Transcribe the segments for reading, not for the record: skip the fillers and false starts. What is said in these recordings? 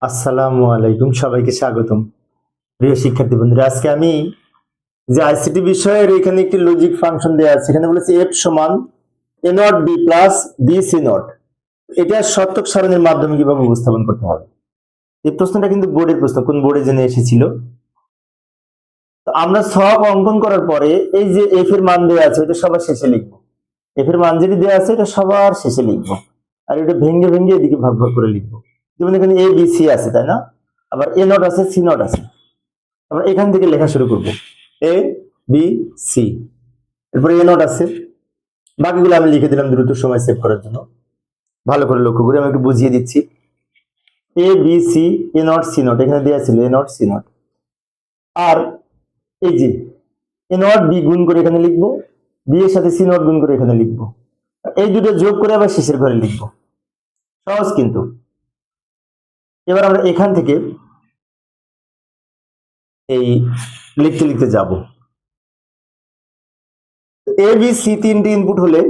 আসসালামু আলাইকুম, সবাইকে স্বাগতম। প্রিয় শিক্ষার্থী বন্ধুরা, আজকে আমি যে আইসিটি বিষয়ের এখানে একটি লজিক ফাংশন দেওয়া আছে, এখানে বলেছে এফ সমান A not B plus B C not, এটা শর্তক সারণীর মাধ্যমে কিভাবে উপস্থাপন করতে হবে। এই প্রশ্নটা কিন্তু বোর্ডের প্রশ্ন, কোন বোর্ডে জেনে এসেছিল। তো আমরা সব অঙ্কন করার পরে এই যে এফ এর মান দেওয়া আছে, এটা সবার শেষে লিখবো। এফ এর মান যেটি দেওয়া আছে এটা সবার শেষে লিখবো, আর এটা ভেঙে ভেঙে এদিকে ভাগ ভাগ করে লিখবো। যেমন এখানে এ বি সি আছে, তাই না? আবার এ নট আছে, সি নট আছে। আমরা এখান থেকে লেখা শুরু করব, এ বি সি, এরপরে এ নট আছে, বাকিগুলো আমি লিখে দিলাম দ্রুত সময় সেভ করার জন্য। ভালো করে লক্ষ্য করে আমি একটু বুঝিয়ে দিচ্ছি। A B C, A not C not, এখানে দেওয়া ছিল এ নট সি নট। আর এই যে এ নট বি গুণ করে এখানে লিখবো, বি এর সাথে সি নট গুণ করে এখানে লিখবো, এই দুটো যোগ করে আবার শেষের ঘরে লিখবো। সহজ কিন্তু। এবার আমরা এখান থেকে এই লিখতে লিখতে যাব। এ বি সি তিনটি ইনপুট হলে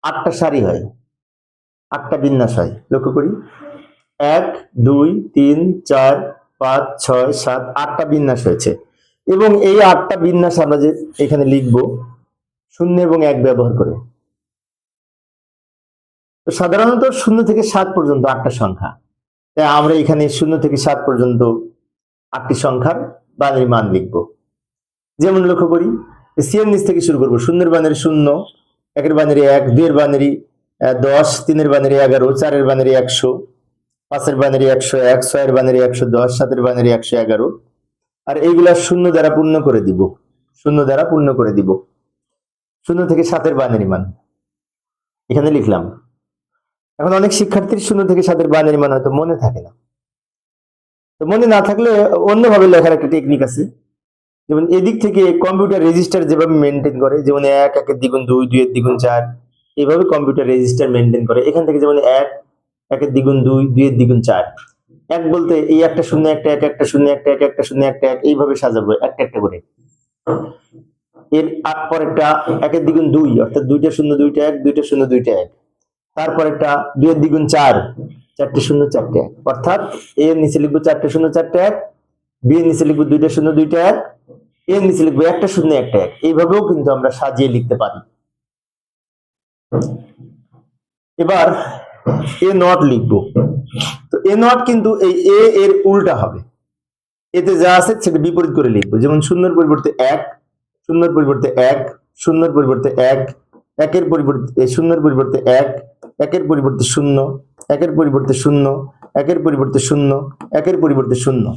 8টা সারি হয়, 8টা বিন্যাস হয়। লক্ষ্য করি, 1 2 3 4 5 6 7 8টা বিন্যাস হয়েছে। এবং এই 8টা বিন্যাস আমরা যে এখানে লিখব 0 এবং 1 ব্যবহার করে। তো সাধারণত 0 থেকে 7 পর্যন্ত 8টা সংখ্যা, তাই আমরা এখানে 0 থেকে 7 পর্যন্ত 8টি সংখ্যার বাইনারি মান লিখব। যেমন লক্ষ্য করি, সি এর নিচ থেকে শুরু করবো। 0 এর বাইনারি 0, 1 এর বাইনারি 1, 2 এর বাইনারি 10, 3 এর বাইনারি 11, 4 এর বাইনারি 100, 5 এর বাইনারি 101, 6 এর বাইনারি 110, 7 এর বাইনারি 111। আর এইগুলা 0 দ্বারা পূর্ণ করে দিব, 0 দ্বারা পূর্ণ করে দিব। 0 থেকে 7 এর বাইনারি মান এখানে লিখলাম। এখন অনেক শিক্ষার্থীর 0 থেকে 7 এর বাইনারি মান হয়তো মনে থাকে না। তো মনে না থাকলে অন্যভাবে লেখার একটা টেকনিক আছে। যেমন এদিক থেকে কম্পিউটার রেজিস্টার যেভাবে মেনটেন করে, যেমন 1 1 এর দ্বিগুণ 2, 2 এর দ্বিগুণ 4, এইভাবে কম্পিউটার রেজিস্টার মেনটেন করে। এখান থেকে যেমন 1 1 এর দ্বিগুণ 2, 2 এর দ্বিগুণ 4, 1 বলতে এই একটা 0 একটা 1 একটা 0 একটা 1 একটা 0 একটা 1, এইভাবে সাজাবো একটা একটা করে। এর পর একটা 1 এর দ্বিগুণ 2, অর্থাৎ 2টা 0 2টা 1, 2টা 0 2টা 1। তারপর একটা 2 এর দ্বিগুণ 4, 4টে 0 4টে 1, অর্থাৎ এ এর নিচে লিখবো 4টে 0 4টে 1, বি এর নিচে লিখবো 2টা 0 2টা 1, এর নিচে লিখবো একটা 0 একটা 1। এইভাবেও কিন্তু আমরা সাজিয়ে লিখতে পারি। এবার এ নট লিখবো। তো এ নট কিন্তু এই এ এর উল্টা হবে, এতে যা আছে সেটা বিপরীত করে লিখবো। যেমন 0 এর পরিবর্তে 1, 0 এর পরিবর্তে 1, 0 এর পরিবর্তে 1, 1 এর পরিবর্তে 0 এর পরিবর্তে 1, 1 এর পরিবর্তে 0, 1 এর পরিবর্তে 0, 1 এর পরিবর্তে 0, 1 এর পরিবর্তে 0।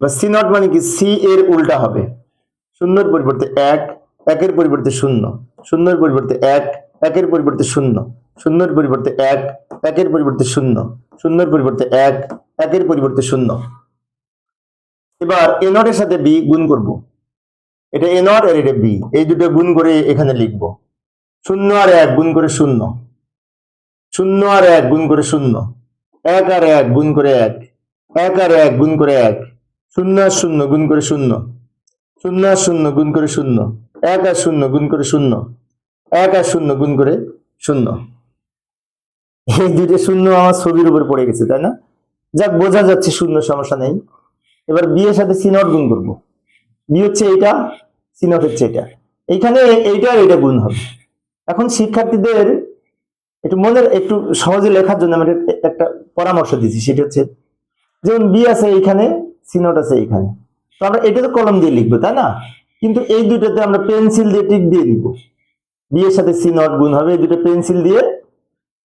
বা সি নট মানে কি, সি এর উল্টা হবে। 0 এর পরিবর্তে 1, 1 এর পরিবর্তে 0, 0 এর পরিবর্তে 1, 1 এর পরিবর্তে 0, 0 এর পরিবর্তে 1, 1 এর পরিবর্তে 0, 0 এর পরিবর্তে 1, 1 এর পরিবর্তে 0। এবার এ নট এর সাথে বি গুণ করব। এটা এ নট আর এটা বি, এই দুটো গুণ করে এখানে লিখব। 0 আর 1 গুণ করে 0, 0 আর 1 গুণ করে 0, 1 আর 1 গুণ করে 1, 1 আর 1 গুণ করে 1, 0 আর 0 গুণ করে 0, 0 আর 0 গুণ করে 0, 1 আর 0 গুণ করে 0, 1 আর 0 গুণ করে 0। এই দুটো 0 আমার ছবির উপর পড়ে গেছে, তাই না? যাক, বোঝা যাচ্ছে 0, সমস্যা নেই। এবার বি এর সাথে সি নট গুণ করবো। বি হচ্ছে এইটা, সি নট হচ্ছে এটা, এইখানে এইটা আর এটা গুণ হবে। এখন শিক্ষার্থীদের একটু মনের একটু সহজে লেখার জন্য আমি একটা পরামর্শ দিচ্ছি, সেটা হচ্ছে যেমন বি আছে এইখানে, সি নট আছে এইখানে, তো আমরা এটা তো কলম দিয়ে লিখবো, তাই না? কিন্তু এই দুটোতে আমরা পেন্সিল দিয়ে টিক দিয়ে লিখবো। বি এর সাথে সি নট গুণ হবে, এই দুটো পেন্সিল দিয়ে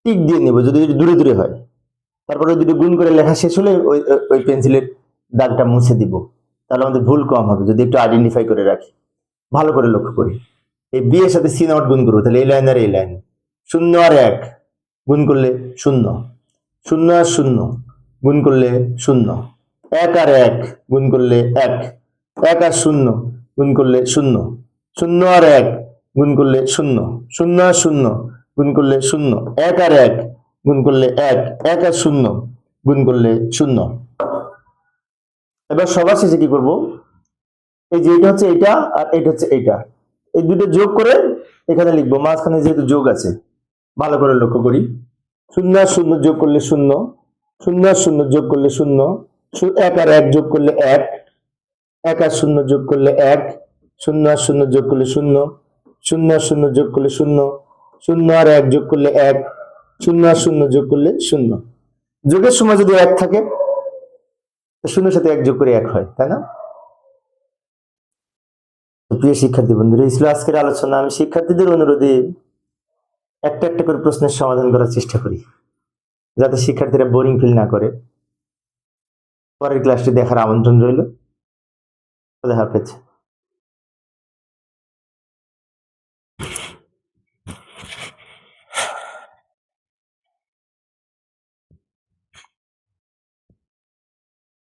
টিক দিয়ে নিব যদি দূরে দূরে হয়। তারপরে দুটো গুণ করে লেখা শেষ হলে ওই পেন্সিলের দাগটা মুছে দিব, তাহলে আমাদের ভুল কম হবে যদি একটু আইডেন্টিফাই করে রাখি। ভালো করে লক্ষ্য করি, এই বি এর সাথে সি নট গুণ করবো, তাহলে এই লাইন আর এই লাইন, 0 আর 1 গুণ করলে 0, শূন্য আর শূন্য গুণ করলে শূন্য, এক আর এক গুণ করলে এক, এক আর শূন্য গুণ করলে শূন্য, শূন্য আর এক গুণ করলে শূন্য, শূন্য আর শূন্য গুণ করলে শূন্য, এক আর এক গুণ করলে এক, এক আর শূন্য গুণ করলে শূন্য। এবার সবার শেষে কি করব, এই যে এটা হচ্ছে এটা আর এটা হচ্ছে এটা, এই দুটো যোগ করে এখানে লিখবো, মাঝখানে যেহেতু যোগ আছে ভালো করে লক্ষ্য করি, শূন্য আর শূন্য যোগ করলে শূন্য, শূন্য আর শূন্য যোগ করলে শূন্য, এক আর এক যোগ করলে এক, এক আর শূন্য যোগ করলে এক, শূন্য আর শূন্য যোগ করলে শূন্য, শূন্য আর শূন্য যোগ করলে শূন্য, শূন্য আর এক যোগ করলে এক, শূন্য আর শূন্য যোগ করলে শূন্য। যোগের সময় যদি এক থাকে শূন্যের সাথে এক যোগ করে এক হয়, তাই না? প্রিয় শিক্ষার্থী বন্ধুরা, এই ছিল আজকের আলোচনা। আমি শিক্ষার্থীদের অনুরোধে একটা একটা করে প্রশ্নের সমাধান করার চেষ্টা করি, যাতে শিক্ষার্থীরা বোরিং ফিল না করে। পরের ক্লাসটি দেখার আমন্ত্রণ রইল। খোদা হাফেজ।